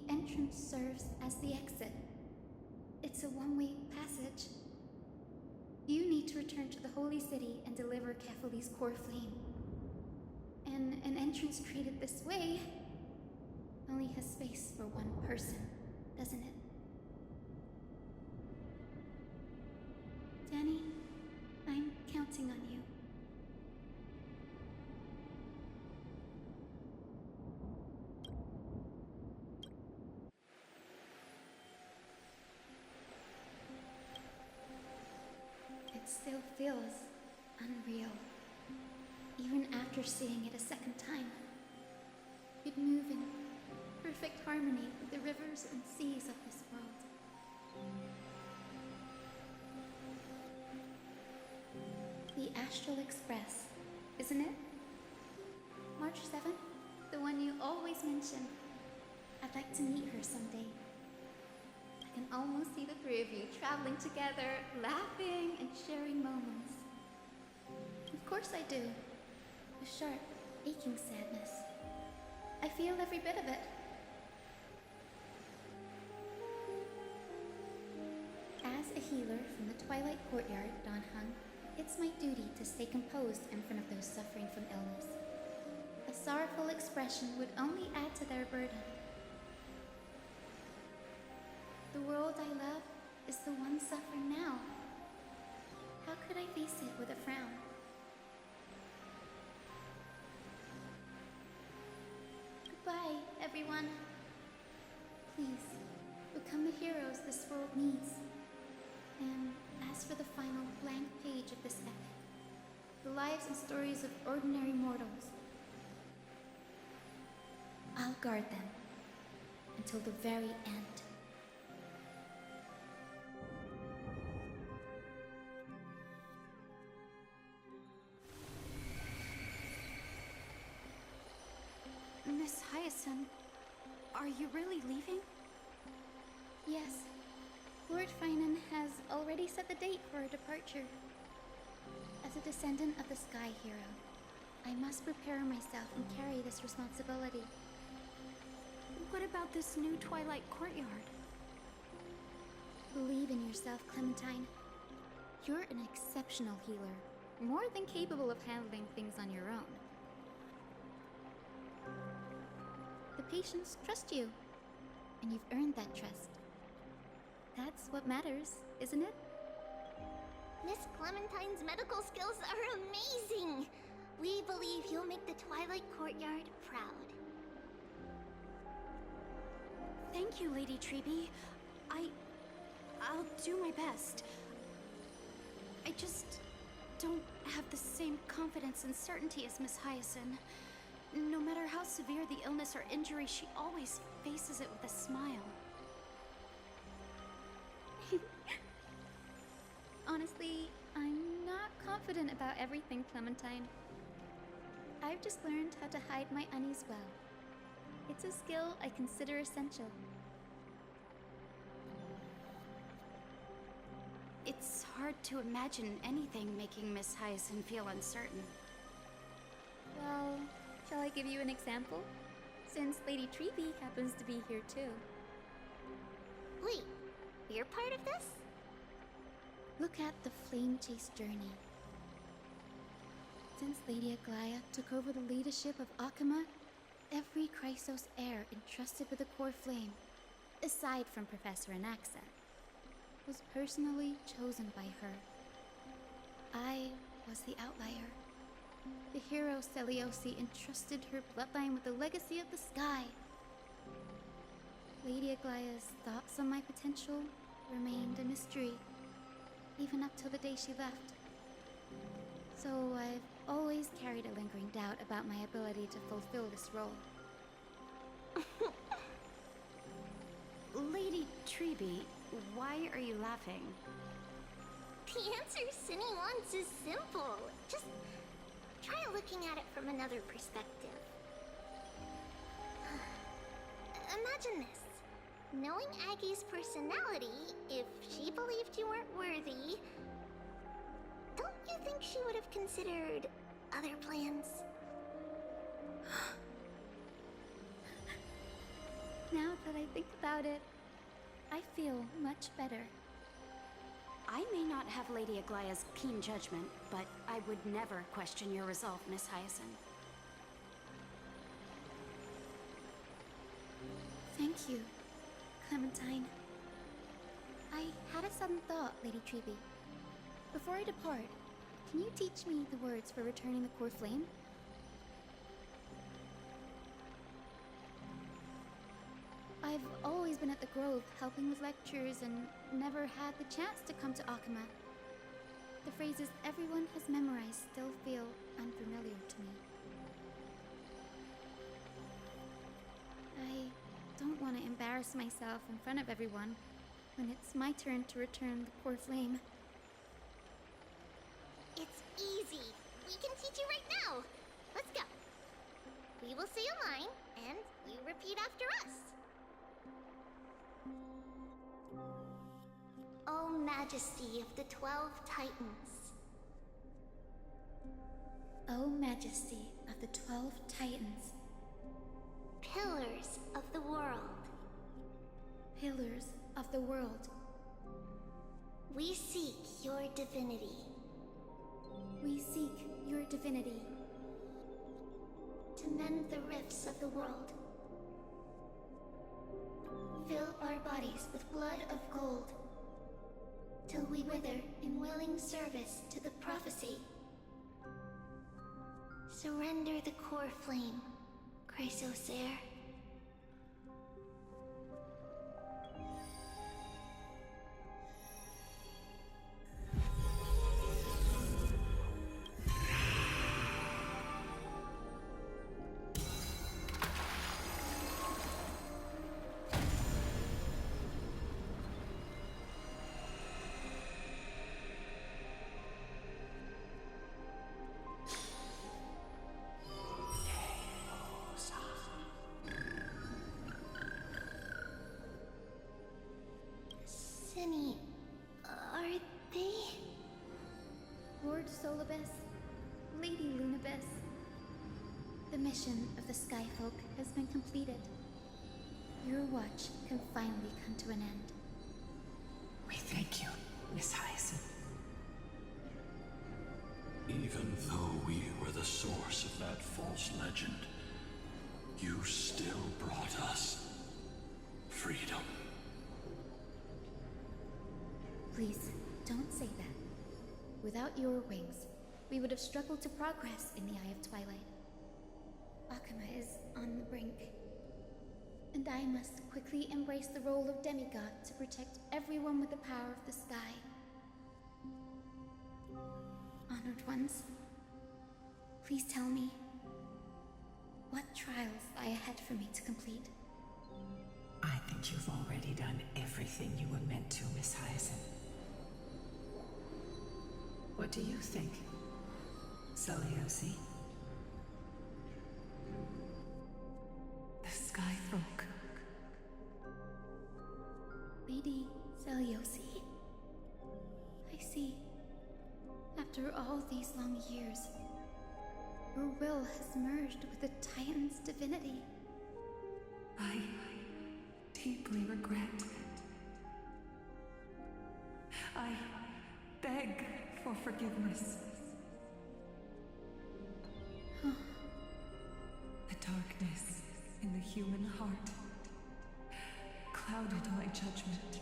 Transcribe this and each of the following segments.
The entrance serves as the exit. It's a one-way passage. You need to return to the Holy City and deliver Kefali's core flame. And an entrance created this way only has space for one person, doesn't it? Danny, I'm counting on you. It still feels unreal, even after seeing it a second time. You'd move in perfect harmony with the rivers and seas of this world. The Astral Express, isn't it? March 7th, the one you always mention. I'd like to meet her someday. I can almost see the three of you traveling together, laughing and sharing moments. Of course I do. A sharp, aching sadness. I feel every bit of it. As a healer from the Twilight Courtyard, Dan Hung, it's my duty to stay composed in front of those suffering from illness. A sorrowful expression would only add to their burden. The world I love is the one suffering now. How could I face it with a frown? Goodbye, everyone. Please, become the heroes this world needs. And as for the final blank page of this epic, the lives and stories of ordinary mortals, I'll guard them until the very end. Miss Hyacinth, are you really leaving? Yes, Lord Finan has already set the date for our departure. As a descendant of the Sky Hero, I must prepare myself and carry this responsibility. What about this new Twilight Courtyard? Believe in yourself, Clementine. You're an exceptional healer, more than capable of handling things on your own. The patients trust you, and you've earned that trust. That's what matters, isn't it? Miss Clementine's medical skills are amazing! We believe you'll make the Twilight Courtyard proud. Thank you, Lady Treby. I'll do my best. I just don't have the same confidence and certainty as Miss Hyacinth. No matter how severe the illness or injury, she always faces it with a smile. Honestly, I'm not confident about everything, Clementine. I've just learned how to hide my unease well. It's a skill I consider essential. It's hard to imagine anything making Miss Hyacinth feel uncertain. Well, shall I give you an example? Since Lady Treby happens to be here too. Wait, you're part of this? Look at the Flame Chase journey. Since Lady Aglaya took over the leadership of Akama, every Chrysos heir entrusted with the core flame, aside from Professor Anaxa, was personally chosen by her. I was the outlier. The hero Celiosi entrusted her bloodline with the legacy of the sky. Lady Aglaya's thoughts on my potential remained a mystery, even up till the day she left. So I've always carried a lingering doubt about my ability to fulfill this role. Lady Treby, why are you laughing? The answer Cindy wants is simple. Just try looking at it from another perspective. Imagine this. Knowing Aggie's personality, if she believed you weren't worthy, don't you think she would have considered other plans? Now that I think about it, I feel much better. I may not have Lady Aglaya's keen judgment, but I would never question your resolve, Miss Hyacinth. Thank you, Clementine. I had a sudden thought, Lady Treby. Before I depart, can you teach me the words for returning the core flame? I've always been at the Grove helping with lectures and never had the chance to come to Akama. The phrases everyone has memorized still feel unfamiliar to me. I don't want to embarrass myself in front of everyone when it's my turn to return the core flame. It's easy. We can teach you right now. Let's go. We will say a line, and you repeat after us. O Majesty of the 12 Titans. O Majesty of the 12 Titans, Pillars of the world. pillars of the world, We seek your divinity. we seek your divinity To mend the rifts of the world. Fill our bodies with blood of gold. Till we wither in willing service to the prophecy. Surrender the core flame, Chrysosair. Cinny, are they? Lord Solibus, Lady Lunibus. The mission of the Skyfolk has been completed. Your watch can finally come to an end. We thank you, Miss Hyacinth. Even though we were the source of that false legend, you still brought us freedom. Please, don't say that. Without your wings, we would have struggled to progress in the Eye of Twilight. Akama is on the brink. And I must quickly embrace the role of demigod to protect everyone with the power of the sky. Honored ones, please tell me, what trials lie ahead for me to complete? I think you've already done everything you were meant to, Miss Hyacinth. What do you think, Celiosi? The Skyfolk. Lady Celiosi. I see. After all these long years, your will has merged with the Titan's divinity. I deeply regret. I beg for forgiveness. The darkness in the human heart clouded my judgment.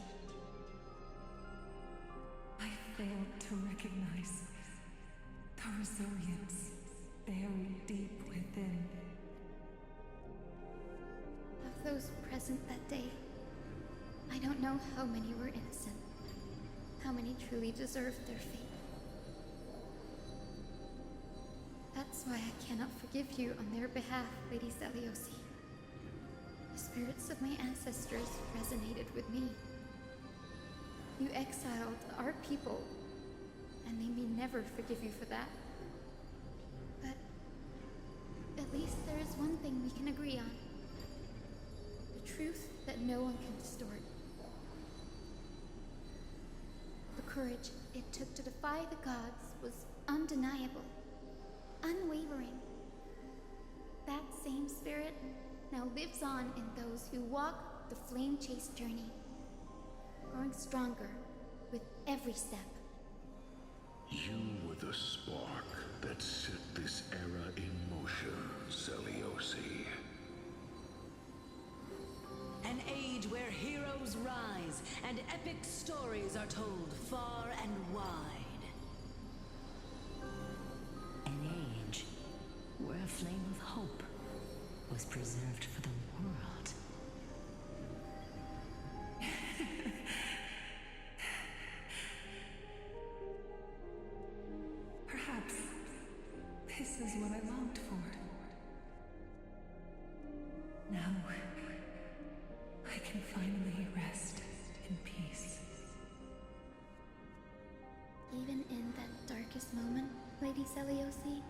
I failed to recognize the resilience buried deep within. Of those present that day, I don't know how many were innocent, how many truly deserved their fate. That's why I cannot forgive you on their behalf, Lady Celiosi. The spirits of my ancestors resonated with me. You exiled our people, and they may never forgive you for that. But at least there is one thing we can agree on. The truth that no one can distort. The courage it took to defy the gods was undeniable, unwavering. That same spirit now lives on in those who walk the flame-chased journey, growing stronger with every step. You were the spark that set this era in motion, Celiosi. An age where heroes rise and epic stories are told far and wide. An age where a flame of hope was preserved for the world. Perhaps this is what I longed for. Now, I can finally rest in peace. Even in that darkest moment, Lady Celiosi,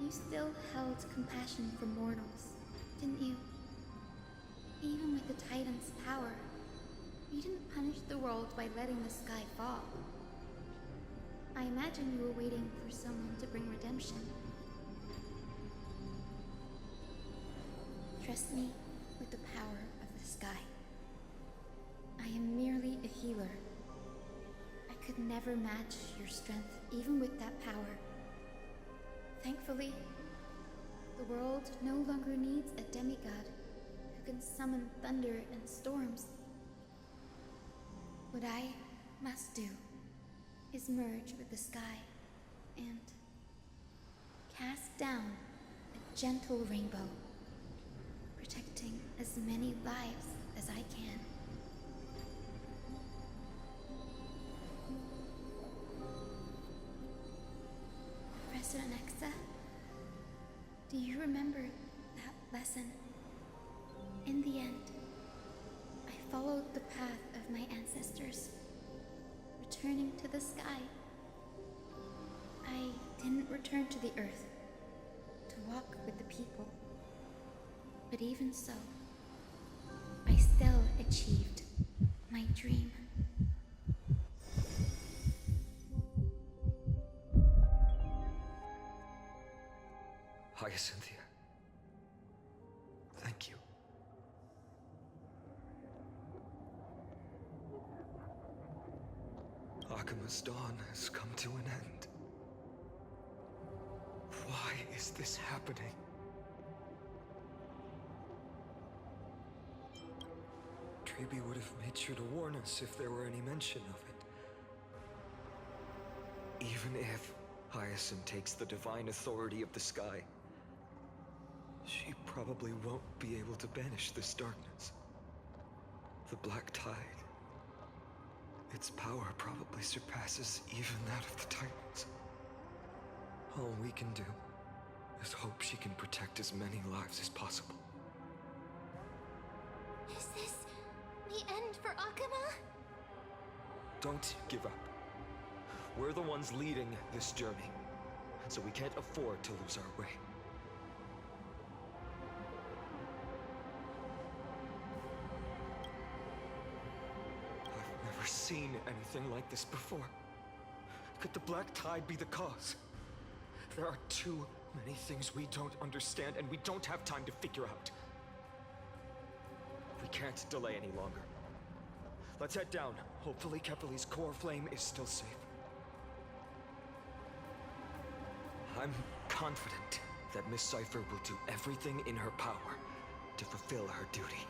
you still held compassion for mortals, didn't you? Even with the Titan's power, you didn't punish the world by letting the sky fall. I imagine you were waiting for someone to bring redemption. Trust me with the power of the sky. I am merely a healer. I could never match your strength, even with that power. Thankfully, the world no longer needs a demigod who can summon thunder and storms. What I must do is merge with the sky and cast down a gentle rainbow, protecting as many lives as I can. Professor Nexa, do you remember that lesson? In the end, I followed the path of my ancestors, returning to the sky. I didn't return to the earth to walk with the people. But even so, I still achieved my dream. Hyacinthia. Thank you. Akima's dawn has come to an end. Why is this happening? Treeby would have made sure to warn us if there were any mention of it. Even if Hyacinth takes the divine authority of the sky, she probably won't be able to banish this darkness. The Black Tide. Its power probably surpasses even that of the Titans. All we can do is hope she can protect as many lives as possible. Is this the end for Akuma? Don't give up. We're the ones leading this journey, so we can't afford to lose our way. I've never seen anything like this before. Could the Black Tide be the cause? There are too many things we don't understand, and we don't have time to figure out. We can't delay any longer. Let's head down. Hopefully Kepler's core flame is still safe. I'm confident that Miss Cypher will do everything in her power to fulfill her duty.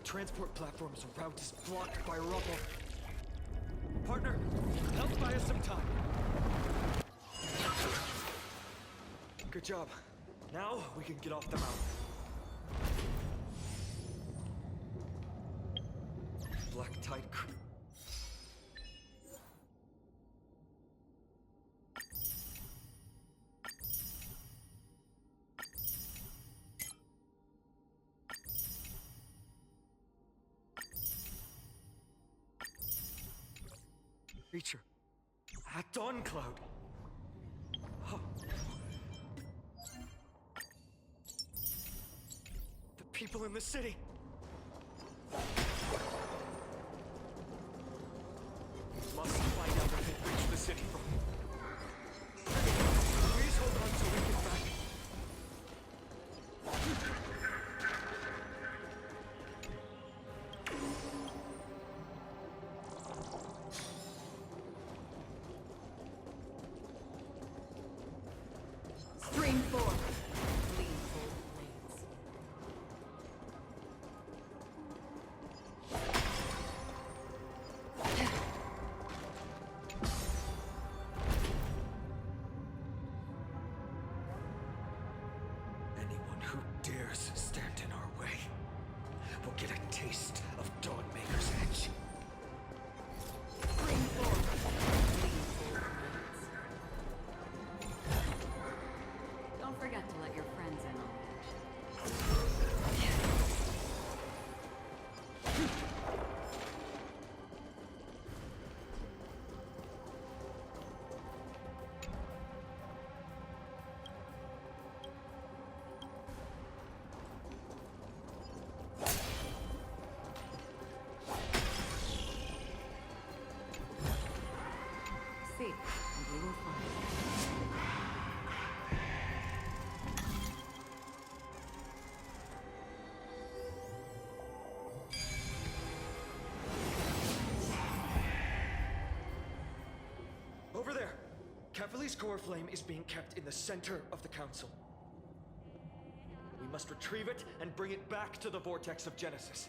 Transport platform's route is blocked by rubble. Partner, help buy us some time. Good job. Now we can get off the mountain. Black Tide crew. Creature, At dawn, Cloud. Oh. The people in the city. Must find out where they've reached the city from. Please hold on till we get back. Spring forth. Gleeful blades. Anyone who dares stand in our way will get a taste of Dawnmaker's edge. Spring forth. Gleeful blades. Don't forget to let your friends in on the action. See, and we will find. Over there! Kefali's core flame is being kept in the center of the council. We must retrieve it and bring it back to the vortex of Genesis.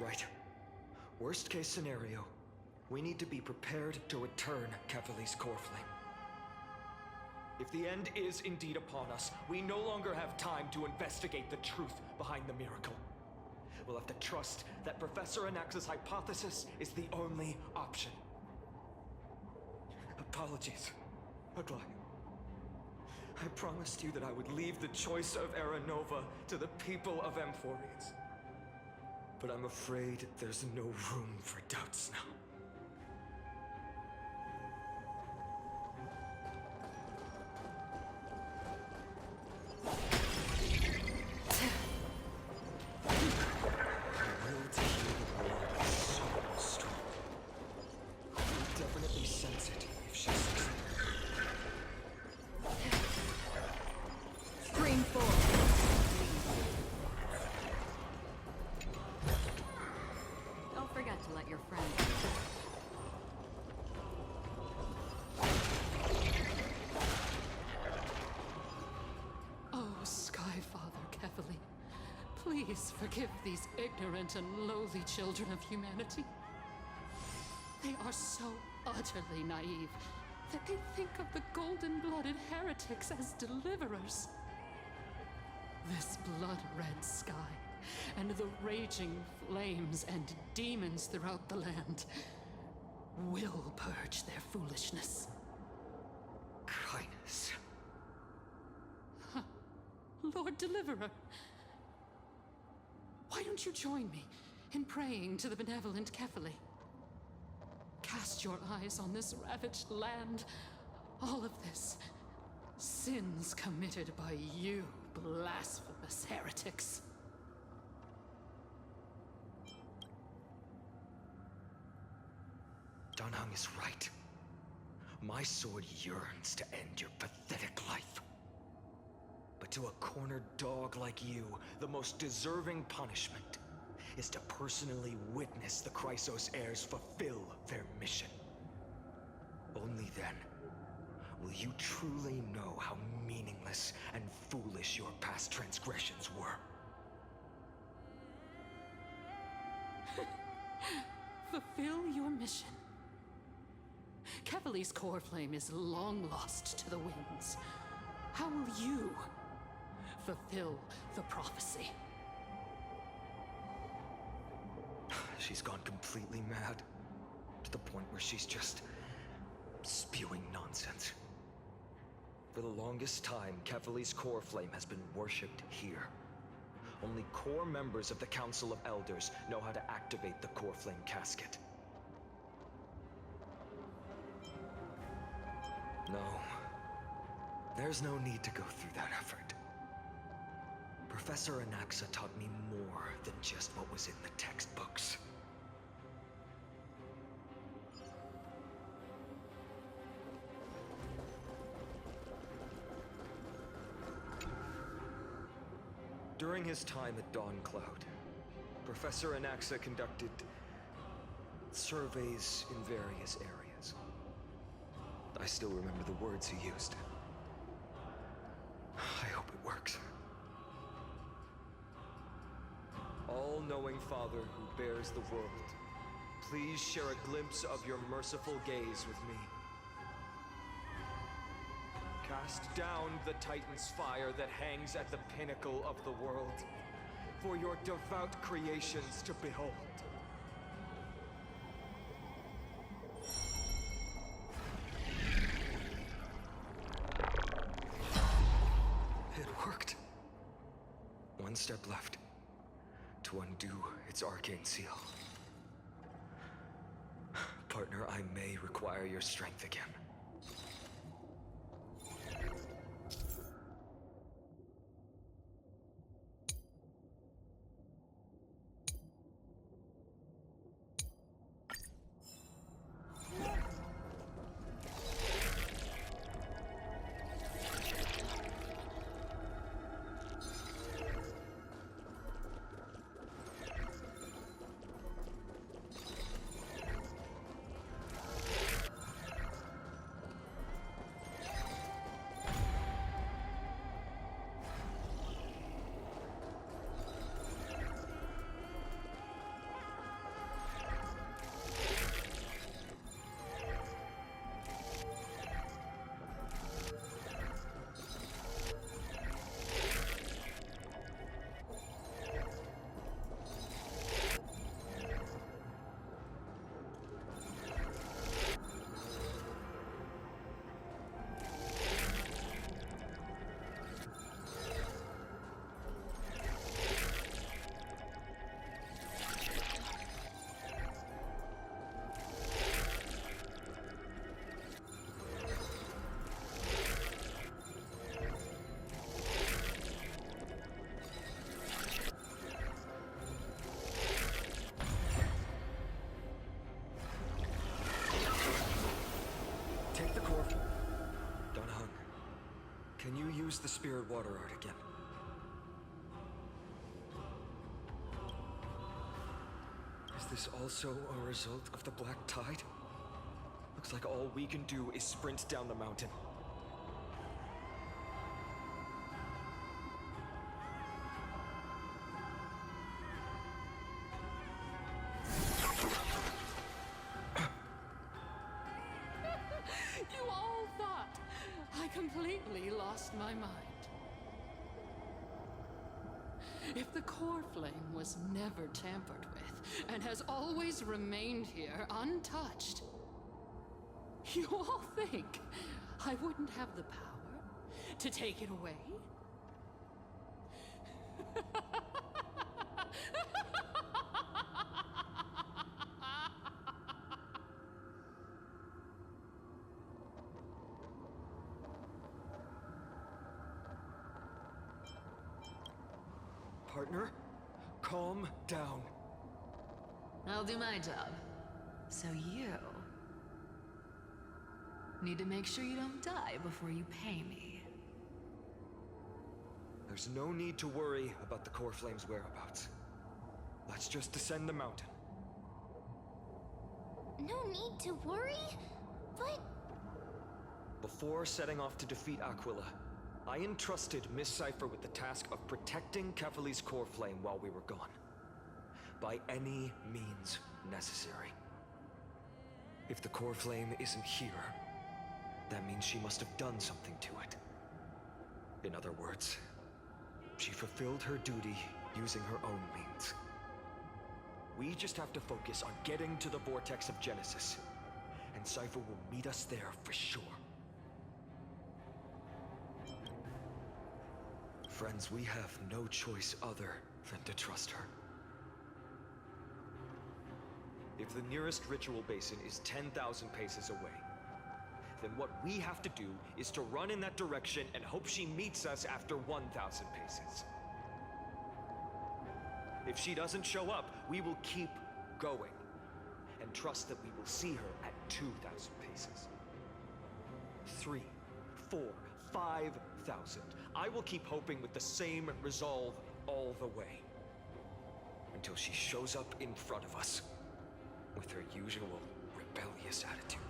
Right. Worst case scenario, we need to be prepared to return Kefali's core flame. If the end is indeed upon us, we no longer have time to investigate the truth behind the miracle. We'll have to trust that Professor Anax's hypothesis is the only option. Apologies, Aglaia. I promised you that I would leave the choice of Era Nova to the people of Amphorians. But I'm afraid there's no room for doubts now. Spring forth. Don't forget to let your friends in. Oh, Skyfather Kefali, please forgive these ignorant and lowly children of humanity. They are so utterly naive that they think of the golden-blooded heretics as deliverers. This blood-red sky, and the raging flames and demons throughout the land will purge their foolishness. Kindness. Lord Deliverer, why don't you join me in praying to the benevolent Kefali? Cast your eyes on this ravaged land. All of this, sins committed by you, blasphemous heretics. Danhang is right. My sword yearns to end your pathetic life. But to a cornered dog like you, the most deserving punishment is to personally witness the Chrysos heirs fulfill their mission. Only then will you truly know how meaningless and foolish your past transgressions were. Fulfill your mission. Kefali's core flame is long lost to the winds. How will you fulfill the prophecy? She's gone completely mad, to the point where she's just spewing nonsense. For the longest time, Kefali's core flame has been worshipped here. Only core members of the Council of Elders know how to activate the core flame casket. No. There's no need to go through that effort. Professor Anaxa taught me more than just what was in the textbooks. During his time at Dawn Cloud, Professor Anaxa conducted surveys in various areas. I still remember the words he used. I hope it works. All-knowing Father who bears the world, please share a glimpse of your merciful gaze with me. Cast down the Titan's fire that hangs at the pinnacle of the world, for your devout creations to behold. It worked. One step left to undo its arcane seal. Partner, I may require your strength again. Can you use the spirit water art again? Is this also a result of the black tide? Looks like all we can do is sprint down the mountain. You all thought I completely lost my mind. If the core flame was never tampered with, and has always remained here untouched, you all think I wouldn't have the power to take it away? Partner, calm down. I'll do my job. So you need to make sure you don't die before you pay me. There's no need to worry about the core flame's whereabouts. Let's just descend the mountain. No need to worry? But... Before setting off to defeat Aquila, I entrusted Miss Cipher with the task of protecting Kefali's core flame while we were gone. By any means necessary. If the core flame isn't here, that means she must have done something to it. In other words, she fulfilled her duty using her own means. We just have to focus on getting to the vortex of Genesis, and Cipher will meet us there for sure. Friends, we have no choice other than to trust her. If the nearest ritual basin is 10,000 paces away, then what we have to do is to run in that direction and hope she meets us after 1,000 paces. If she doesn't show up, we will keep going and trust that we will see her at 2,000 paces. 3, 4, 5,000. I will keep hoping with the same resolve all the way. Until she shows up in front of us with her usual rebellious attitude.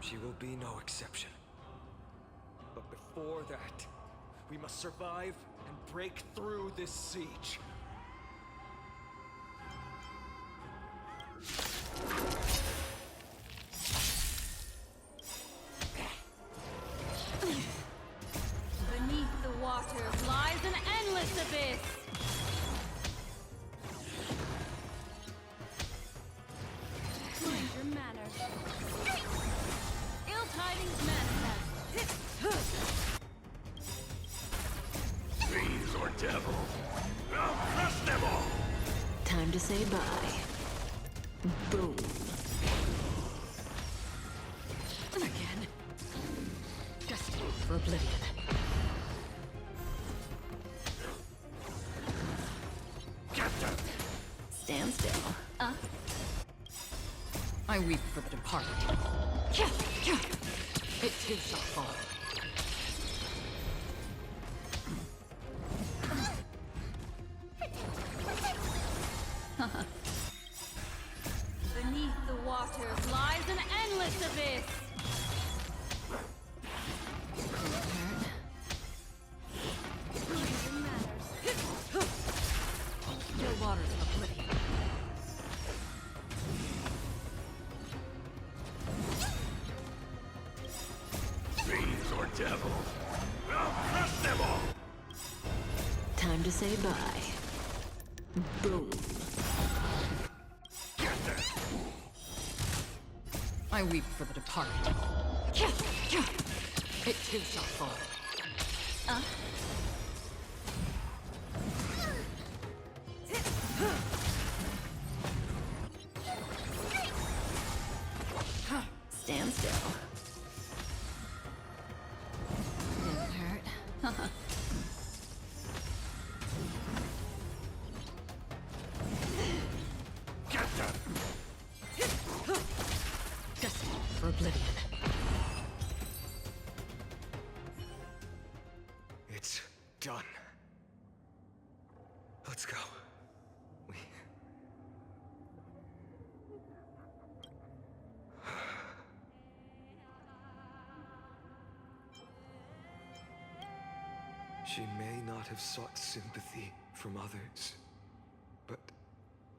She will be no exception. But before that, we must survive and break through this siege. Beneath the waters lies an endless abyss. Mind your manners. Ill tidings manifest. Fiends or devils, I'll crush them all! Time to say bye. Boom. Again. Destined for oblivion. Get them! Stand still. I weep for the departed. It too shall fall. Beneath the waters lies an endless abyss. Mind your manners. Still waters of oblivion. Fiends or devils, I'll crush them all! Time to say bye. Boom. Get them! I weep for the departed. It too shall fall. Stand still. Didn't hurt. Get them! Destined for oblivion. It's done. Let's go. She may not have sought sympathy from others, but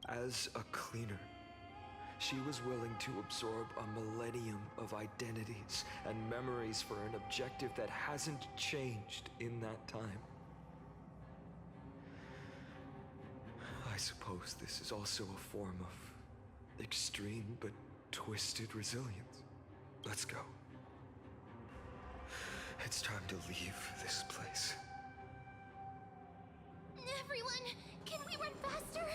as a cleaner, she was willing to absorb a millennium of identities and memories for an objective that hasn't changed in that time. I suppose this is also a form of extreme but twisted resilience. Let's go. It's time to leave this place. Everyone, can we run faster?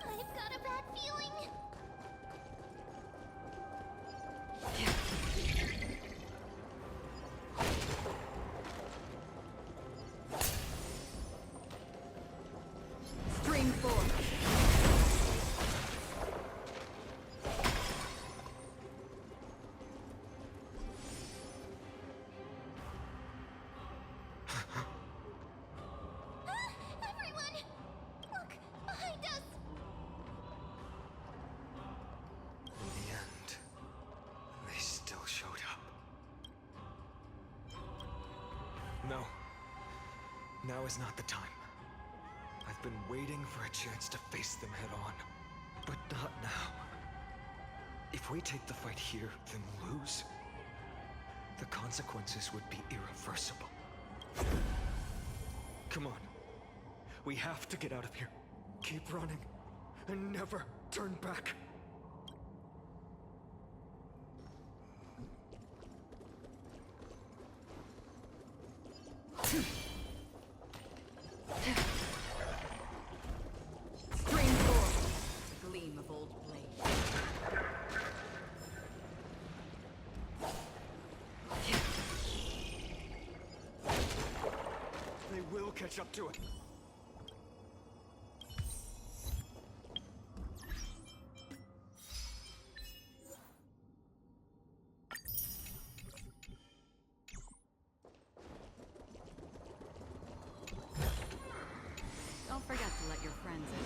I've got a bad feeling. Stream forth. Everyone, look behind us. In the end, they still showed up. No. Now is not the time. I've been waiting for a chance to face them head on. But not now. If we take the fight here, then lose, the consequences would be irreversible. Come on. We have to get out of here. Keep running, and never turn back. will catch up to it. Don't forget to let your friends in.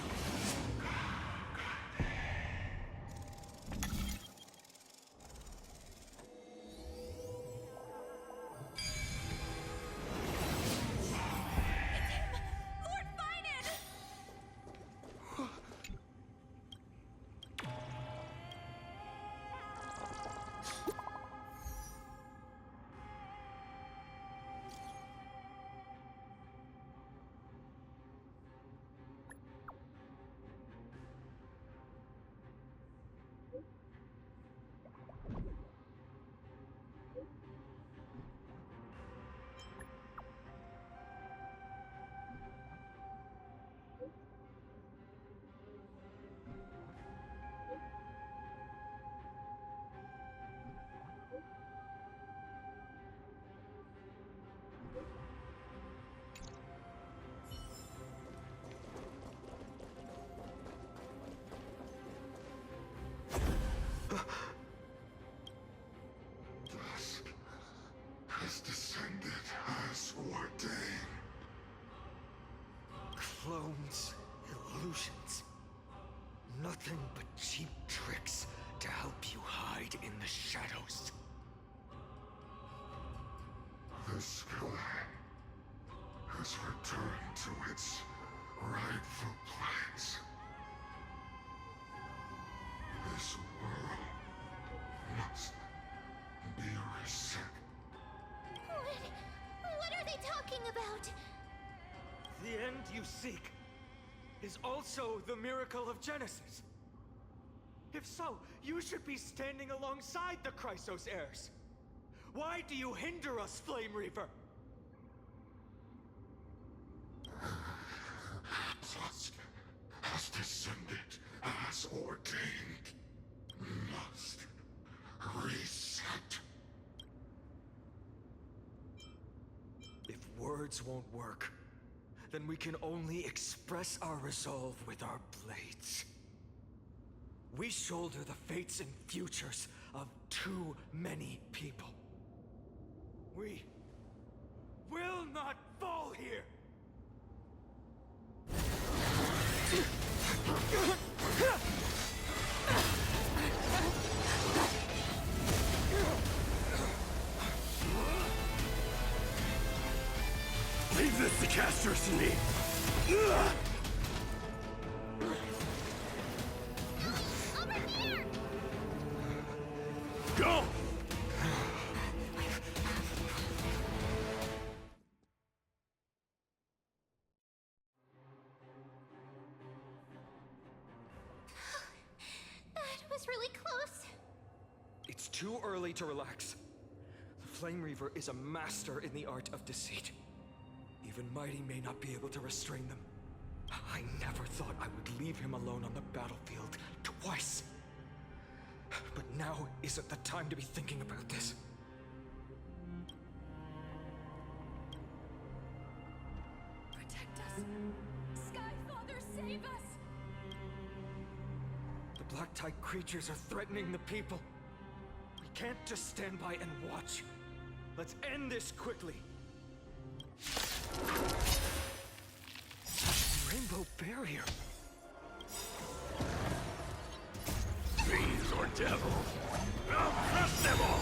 Dusk has descended as ordained. Clones, illusions. Nothing but cheap tricks to help you hide in the shadows. The sky has returned to its rightful place. This world must be reset. What are they talking about? The end you seek is also the miracle of Genesis. If so, you should be standing alongside the Chrysos heirs. Why do you hinder us, Flame Reaver? Dusk has descended as ordained. Must reset. If words won't work, then we can only express our resolve with our blades. We shoulder the fates and futures of too many people. We will not fall here! Leave this to Casters and me. Over here! Go! That was really close. It's too early to relax. The Flame Reaver is a master in the art of deceit. Even Mighty may not be able to restrain them. I never thought I would leave him alone on the battlefield twice. But now isn't the time to be thinking about this. Protect us. Sky Father, save us. The Black Tide creatures are threatening the people. We can't just stand by and watch. Let's end this quickly. Rainbow barrier. Fiends or devils, I'll crush them all!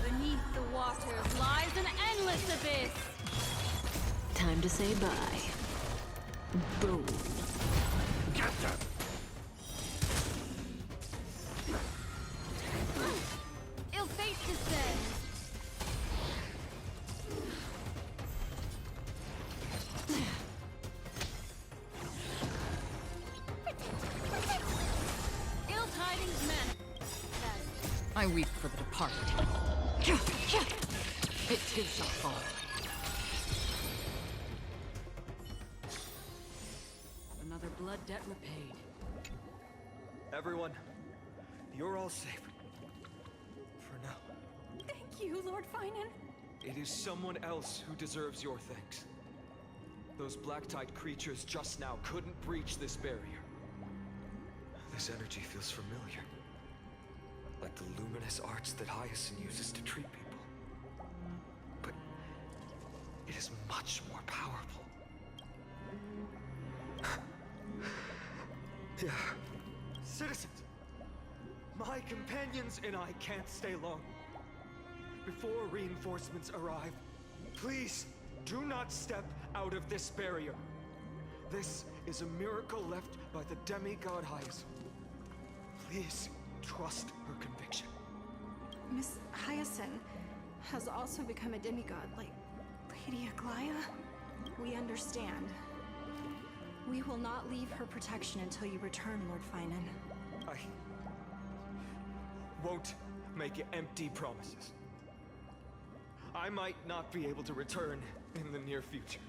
Beneath the waters lies an endless abyss. Time to say bye. Boom. Get them! Ill fate descends. Ill tidings manifest. I weep for the departed. It too shall fall. Another blood debt repaid. Everyone, you're all safe. For now. Thank you, Lord Finan. It is someone else who deserves your thanks. Those black-tide creatures just now couldn't breach this barrier. This energy feels familiar. Like the luminous arts that Hyacinth uses to treat people. But it is much more powerful. Yeah. Citizens! My companions and I can't stay long. Before reinforcements arrive, please do not step out of this barrier. This is a miracle left by the demigod Hyacinth. Please trust her conviction. Miss Hyacinth has also become a demigod, like Lady Aglaya. We understand. We will not leave her protection until you return, Lord Finan. I won't make empty promises. I might not be able to return in the near future.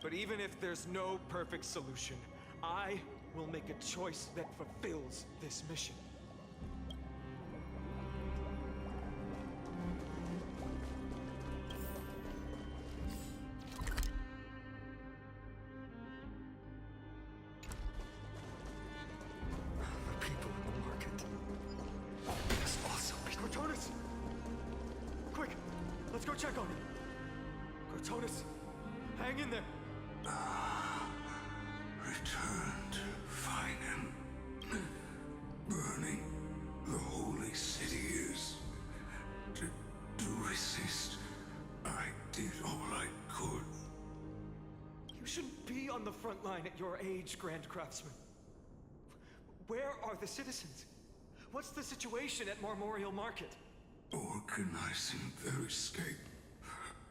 But even if there's no perfect solution, I will make a choice that fulfills this mission. The people in the market must also be... Cortonis! Quick! Let's go check on him! Cortonis! Hang in there! Returned, Finan. Burning the holy city is... To resist, I did all I could. You shouldn't be on the front line at your age, Grand Craftsman. Where are the citizens? What's the situation at Marmorial Market? Organizing their escape.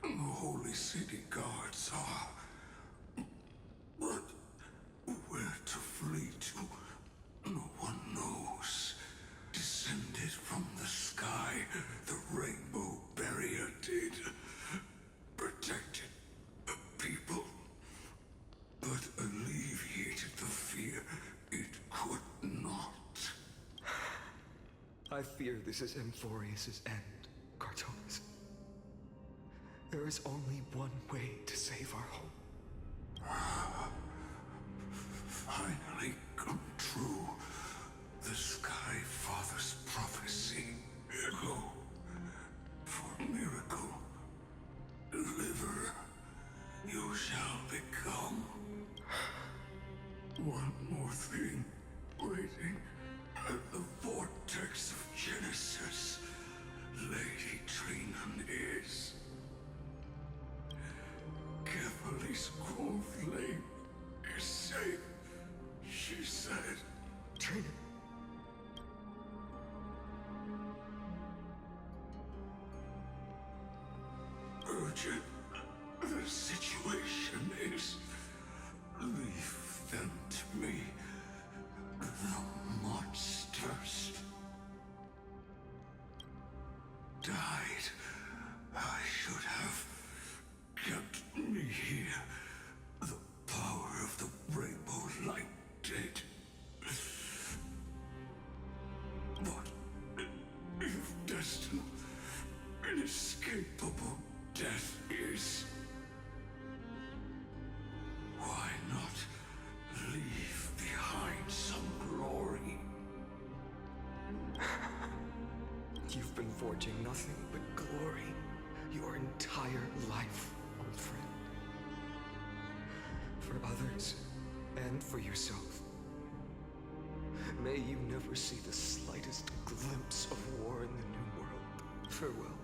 The holy city guards are... But where to flee to, no one knows. Descended from the sky, the rainbow barrier did. Protected people, but alleviated the fear it could not. I fear this is Amphorius' end, Cartonis. There is only one way to save our home. Finally come true. The Sky Father's prophecy. Go for miracle. Deliver. You shall become. One more thing. Waiting at the vortex of Genesis. Lady Trinan is. Kefali's cold flame is safe, she said. Trinan. Urgent. The situation is... Leave them to me. The monsters died. I should have kept me here. The power of the rainbow light did. But if destined, inescapable death is, why not leave behind some glory? You've been forging nothing but glory your entire life, old friend. For others, and for yourself. May you never see the slightest glimpse of war in the New World. Farewell,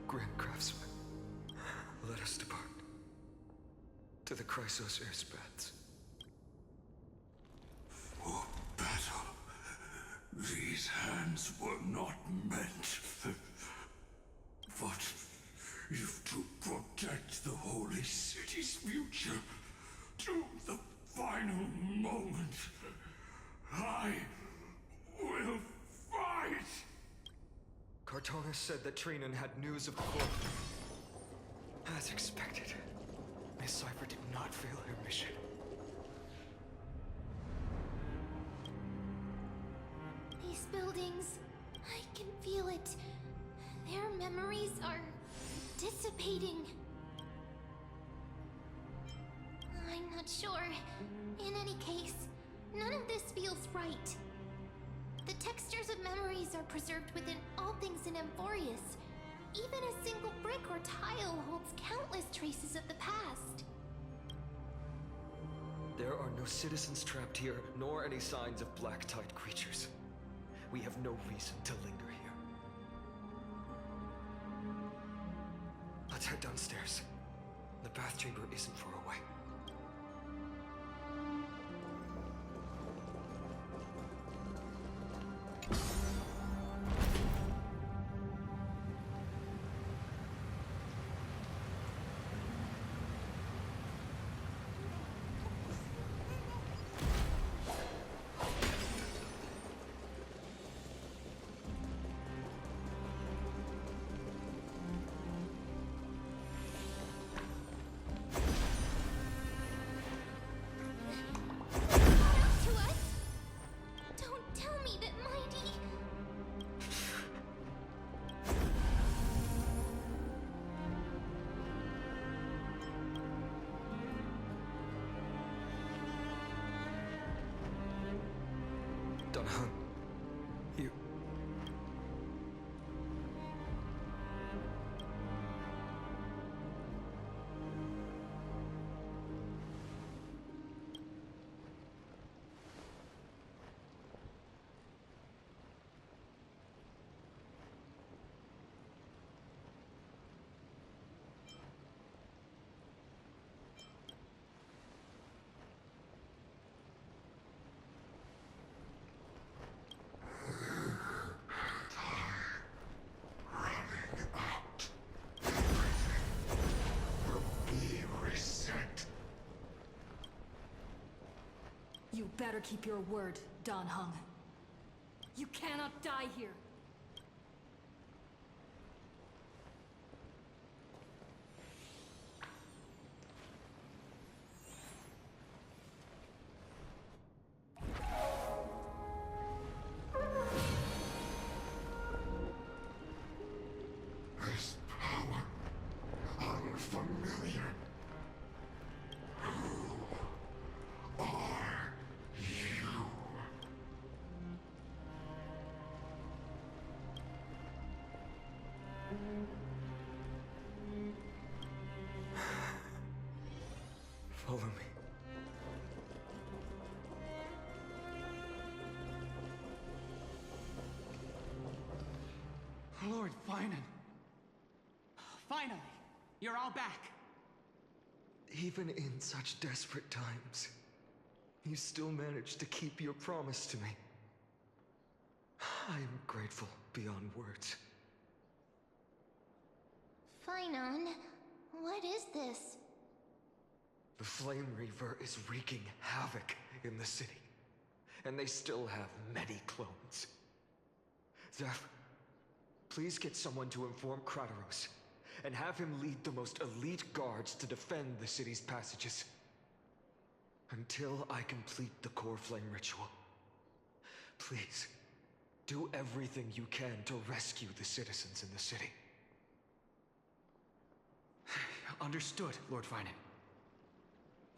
Grand Craftsman. Let us depart. To the Chrysos Airspaths. For battle, these hands were not meant. But if to protect the holy city's future, to the final moment, I will fight! Cartonis said that Trinan had news of the court. As expected, Miss Cipher did not fail her mission. These buildings, I can feel it. Their memories are dissipating. I'm not sure. In any case, none of this feels right. The textures of memories are preserved within all things in Emphorius. Even a single brick or tile holds countless traces of the past. There are no citizens trapped here, nor any signs of black tide creatures. We have no reason to linger here. Let's head downstairs. The bath chamber isn't far away. To us? Don't tell me that Mighty... Dunhun, you... You better keep your word, Dan Heng. You cannot die here. This power, unfamiliar. Who are you? Follow me. Lord Finan. Finally, you're all back. Even in such desperate times, you still managed to keep your promise to me. I am grateful beyond words. Finon, what is this? The Flame Reaver is wreaking havoc in the city, and they still have many clones. Zeph, please get someone to inform Krateros, and have him lead the most elite guards to defend the city's passages. Until I complete the core flame ritual. Please, do everything you can to rescue the citizens in the city. Understood, Lord Finan.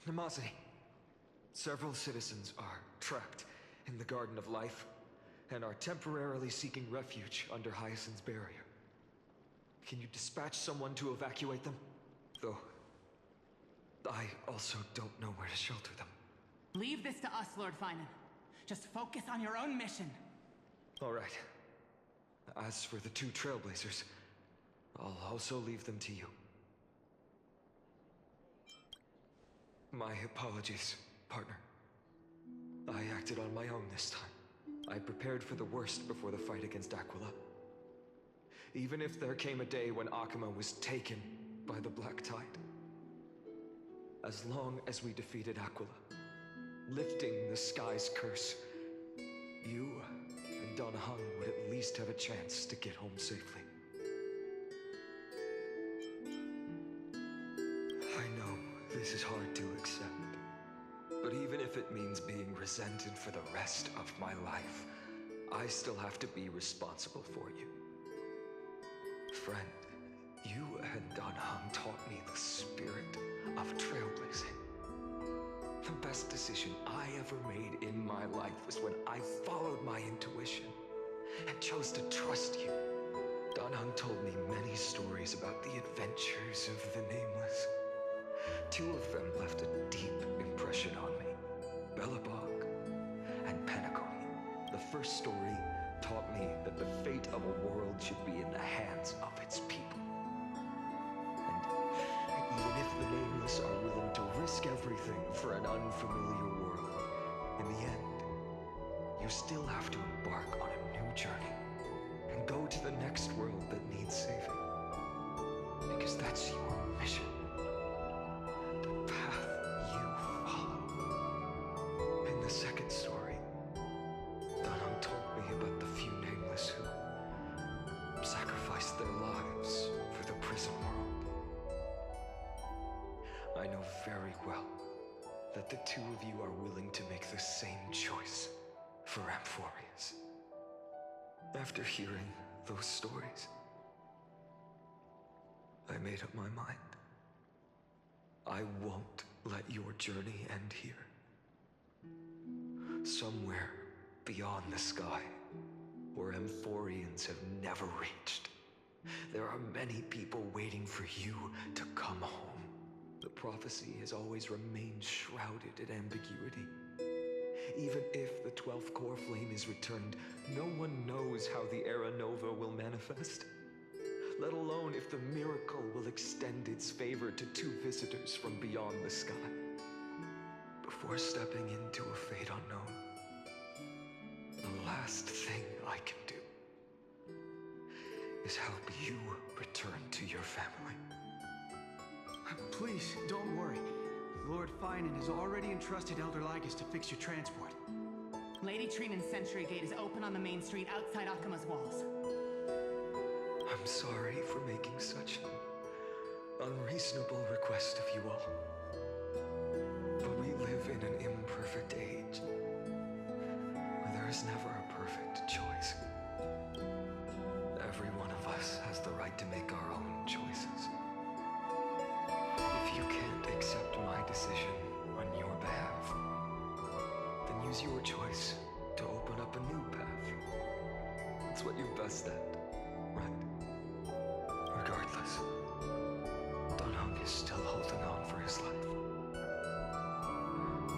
Nemazini, several citizens are trapped in the Garden of Life and are temporarily seeking refuge under Hyacinth's barrier. Can you dispatch someone to evacuate them? Though, I also don't know where to shelter them. Leave this to us, Lord Finan. Just focus on your own mission. All right. As for the two Trailblazers, I'll also leave them to you. My apologies, partner. I acted on my own this time. I prepared for the worst before the fight against Aquila. Even if there came a day when Akuma was taken by the Black Tide. As long as we defeated Aquila, lifting the sky's curse, you and Dan Heng would at least have a chance to get home safely. I know this is hard to accept, but even if it means being resented for the rest of my life, I still have to be responsible for you. Friend, you and Danhang taught me the spirit of trailblazing. The best decision I ever made in my life was when I followed my intuition and chose to trust you. Danhang told me many stories about the adventures of the Nameless. Two of them left a deep impression on me. Belobog and Penacony. The first story taught me that the fate of a world should be in the hands of its people. And even if the Nameless are willing to risk everything for an unfamiliar world, in the end, you still have to embark on a new journey and go to the next world that needs saving. Because that's your mission. The path you follow. In the second story, Danhang told me about the few Nameless who sacrificed their lives for the prison world. I know very well that the two of you are willing to make the same choice for Amphorius. After hearing those stories, I made up my mind. I won't let your journey end here. Somewhere beyond the sky, where Amphorians have never reached, there are many people waiting for you to come home. The prophecy has always remained shrouded in ambiguity. Even if the 12th core flame is returned, no one knows how the Era Nova will manifest, let alone if the miracle will extend its favor to two visitors from beyond the sky. Before stepping into a fate unknown, the last thing I can do is help you return to your family. Please, don't worry. Lord Finan has already entrusted Elder Lygus to fix your transport. Lady Trinan's Sentry Gate is open on the main street outside Akima's walls. I'm sorry for making such an unreasonable request of you all. But we live in an imperfect age, where there is never a perfect choice. Every one of us has the right to make our own choices. If you can't accept my decision on your behalf, then use your choice to open up a new path. That's what you're best at, right? Regardless, Danhang is still holding on for his life.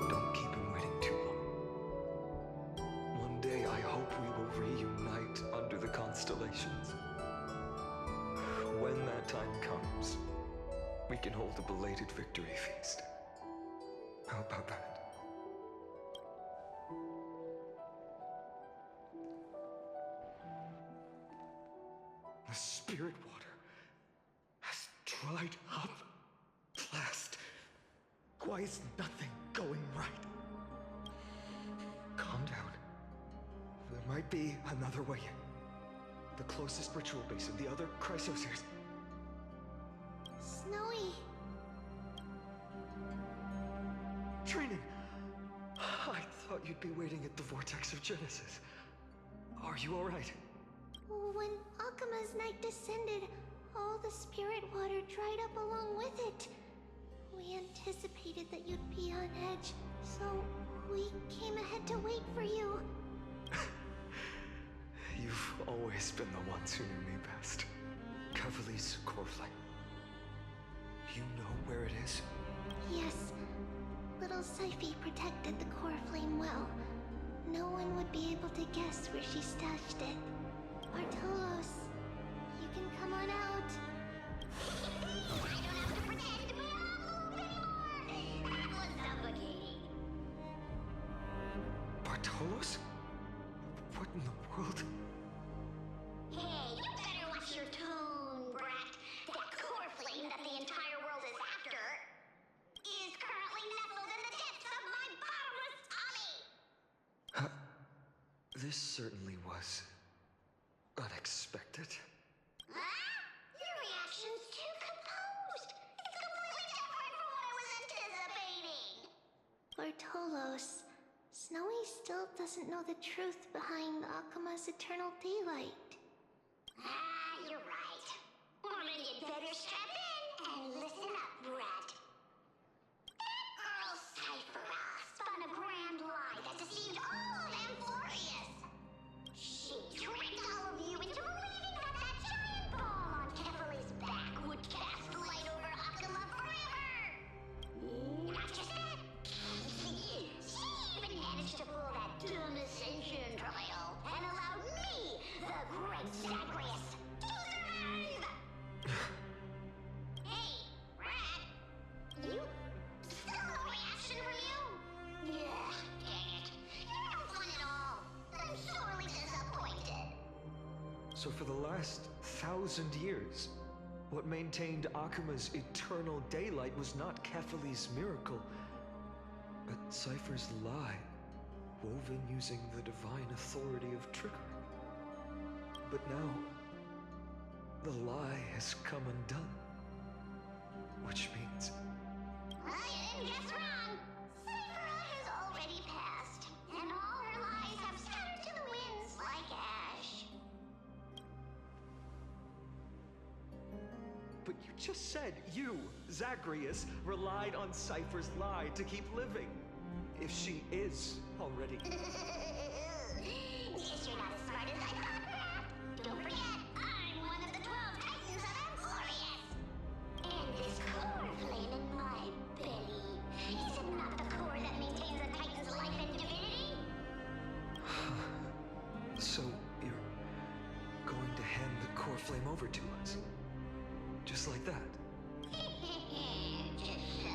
Don't keep him waiting too long. One day I hope we will reunite under the constellations. When that time comes, we can hold a belated victory feast. How about that? The spirit water has dried up. Blast. Why is nothing going right? Calm down. There might be another way in. The closest ritual basin, the other chrysospheres. Snowy. Trinan! I thought you'd be waiting at the Vortex of Genesis. Are you alright? When Akima's night descended, all the spirit water dried up along with it. We anticipated that you'd be on edge, so we came ahead to wait for you. You've always been the ones who knew me best. Cavali's core flame. You know where it is? Yes. Little Syphe protected the core flame well. No one would be able to guess where she stashed it. Bartolos, you can come on out. I don't have to pretend to be anymore! That was suffocating. Bartolos? What in the world? Hey, you better watch your tone, brat. That core flame that the entire world is after is currently nestled in the depths of my bottomless tummy! This certainly was unexpected. Huh? Your reaction's too composed. It's completely different from what I was anticipating. Bartolos, Snowy still doesn't know the truth behind Akima's eternal daylight. You're right. Woman, you'd better strap in. So for the last 1,000 years, what maintained Akuma's eternal daylight was not Kefali's miracle, but Cypher's lie, woven using the divine authority of trickery. But now, the lie has come undone. Which means... I didn't guess wrong. Cypher has already passed, and all her lies have scattered to the winds like ash. But you just said you, Zagreus, relied on Cypher's lie to keep living. If she is already... Guess you're not as smart as I thought, perhaps. Don't forget, I'm one of the 12 Titans of Emporius. And this core flame in my belly, is it not the core that maintains a Titan's life and divinity? So, you're going to hand the core flame over to us? Just like that? Just so.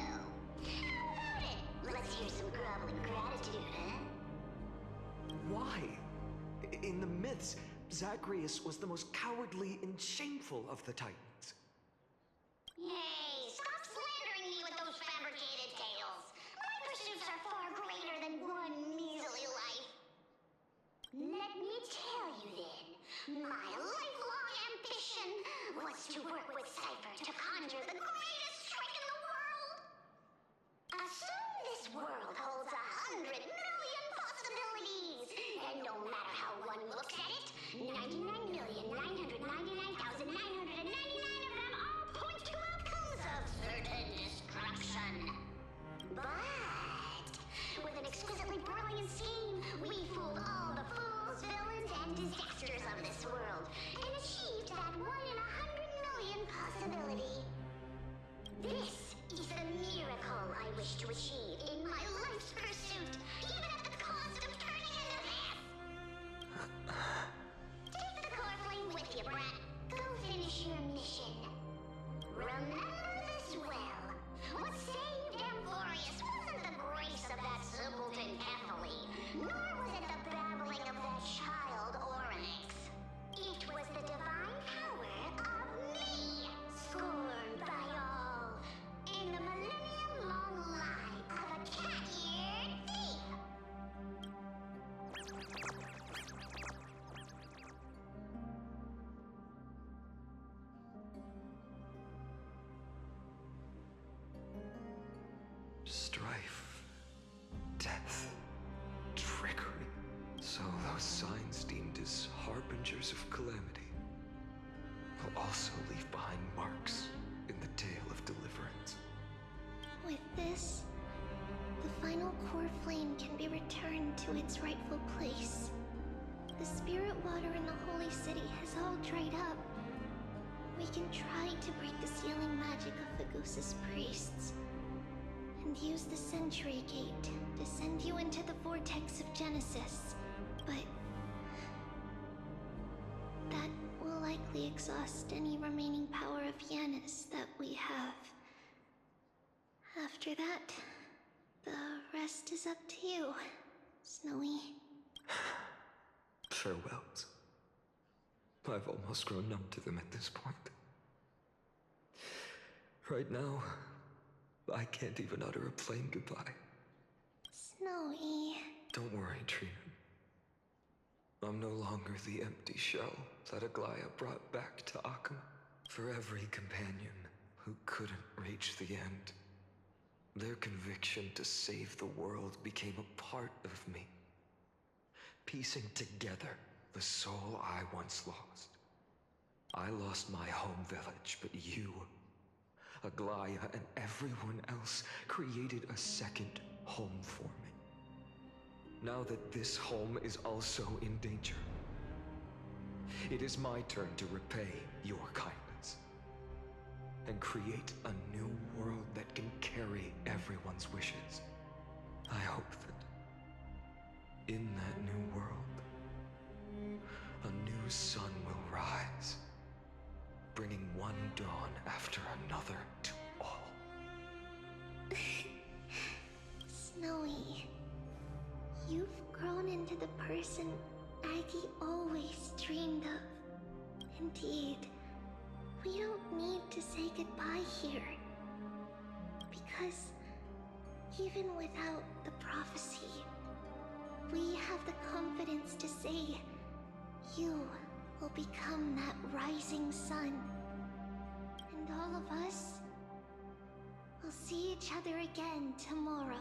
How about it? Let's hear some groveling gratitude, huh? Why? In the myths, Zagreus was the most cowardly and shameful of the Titans. Hey, stop slandering me with those fabricated tales. My pursuits are far greater than one measly life. Let me tell you then, my lifelong ambition was to work with Cypher to conjure the greatest trick in the world. Assume this world holds 100 million possibilities, and no matter how one looks at it, 99,999,999 of them all point to outcomes of certain destruction. But with an exquisitely brilliant scheme, we fooled all the fools, villains, and disasters of this world, and achieved that 1 in 100 million possibility. This is the miracle I wish to achieve in my life's pursuit, even at the cost of turning into this. Take the core flame with you, brat. Go finish your mission. Remember this well. What saved Emporius wasn't the grace of that simpleton Kefali, nor was it the babbling of that child Oryx. It was the divine power of me, scorned by all, in the millennium-long lie of a cat-eared thief. Strife, death, trickery. So those signs deemed as harbingers of calamity will also leave behind marks in the tale of deliverance. With this, the final core flame can be returned to its rightful place. The spirit water in the holy city has all dried up. We can try to break the sealing magic of Fagusa's priests, and use the Century Gate to send you into the vortex of Genesis. But that will likely exhaust any remaining power of Yanis that we have. After that, the rest is up to you, Snowy. Farewells. I've almost grown numb to them at this point. Right now, I can't even utter a plain goodbye. Snowy. Don't worry, Trina. I'm no longer the empty shell that Aglaya brought back to Akuma. For every companion who couldn't reach the end, their conviction to save the world became a part of me, piecing together the soul I once lost. I lost my home village, but you, Aglaya, and everyone else created a second home for me. Now that this home is also in danger, it is my turn to repay your kindness and create a new world that can carry everyone's wishes. I hope that in that new world, a new sun will rise, bringing one dawn after another to all. Snowy, you've grown into the person Aggie always dreamed of. Indeed, we don't need to say goodbye here. Because even without the prophecy, we have the confidence to say you will become that rising sun. And all of us will see each other again tomorrow.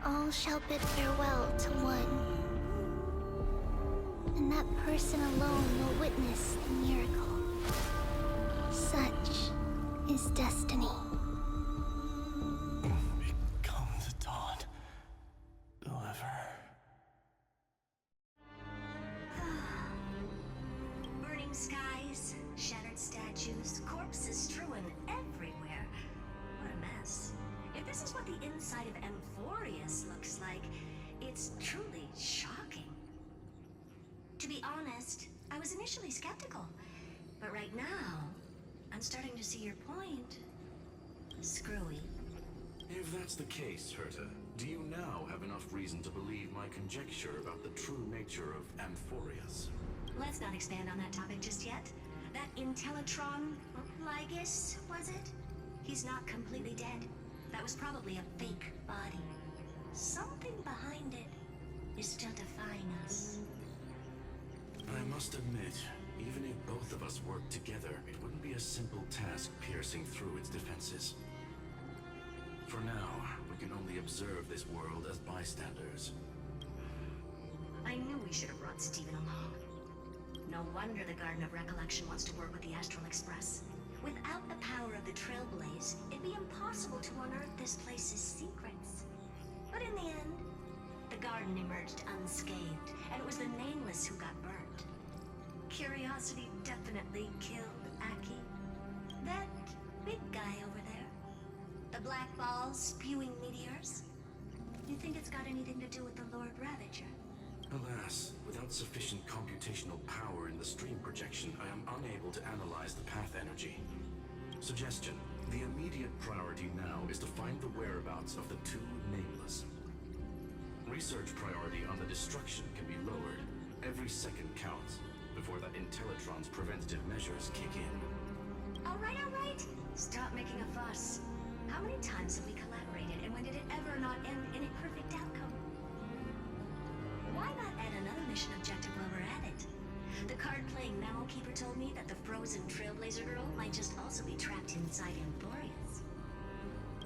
All shall bid farewell to one, and that person alone will witness the miracle. Such is destiny. Become the dawn. Whoever. Burning skies, shattered statues, corpses strewn everywhere. What a mess. If this is what the inside of Amphorius looks like, it's truly shocking. To be honest, I was initially skeptical, but right now, I'm starting to see your point. Screwy. If that's the case, Herta, do you now have enough reason to believe my conjecture about the true nature of Amphorius? Let's not expand on that topic just yet. That Intellitron, Lygus, was it? He's not completely dead. That was probably a fake body. Something behind it is still defying us. I must admit, even if both of us worked together, it wouldn't be a simple task piercing through its defenses. For now, we can only observe this world as bystanders. I knew we should have brought Steven along. No wonder the Garden of Recollection wants to work with the Astral Express. Without the power of the Trailblaze, it'd be impossible to unearth this place's secrets. But in the end, the garden emerged unscathed, and it was the Nameless who got burnt. Curiosity definitely killed Aki. That big guy over there. The black ball spewing meteors. You think it's got anything to do with the Lord Ravager? Alas, without sufficient computational power in the stream projection, I am unable to analyze the path energy. Suggestion: the immediate priority now is to find the whereabouts of the two Nameless. Research priority on the destruction can be lowered. Every second counts, before that Intellitron's preventative measures kick in. All right. Stop making a fuss. How many times have we collaborated, and when did it ever not end in a perfect outcome? Why not add another mission objective while we're at it? The card-playing Mammal Keeper told me that the frozen Trailblazer girl might just also be trapped inside Amphorius.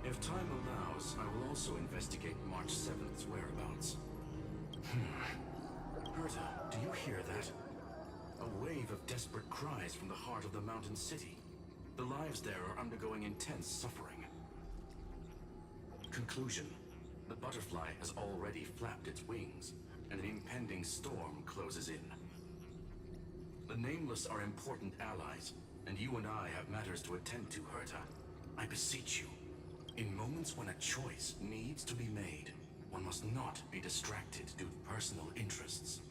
If time allows, I will also investigate March 7th's whereabouts. Herta, do you hear that? A wave of desperate cries from the heart of the mountain city. The lives there are undergoing intense suffering. Conclusion: the butterfly has already flapped its wings, and an impending storm closes in. The Nameless are important allies, and you and I have matters to attend to, Herta. I beseech you, in moments when a choice needs to be made, one must not be distracted due to personal interests.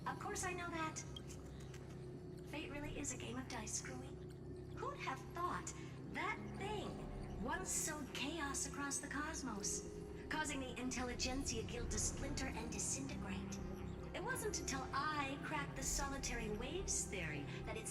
Of course I know that. Fate really is a game of dice, Screwy. Who'd have thought that thing once sowed chaos across the cosmos, causing the Intelligentsia Guild to splinter and disintegrate? It wasn't until I cracked the solitary waves theory that its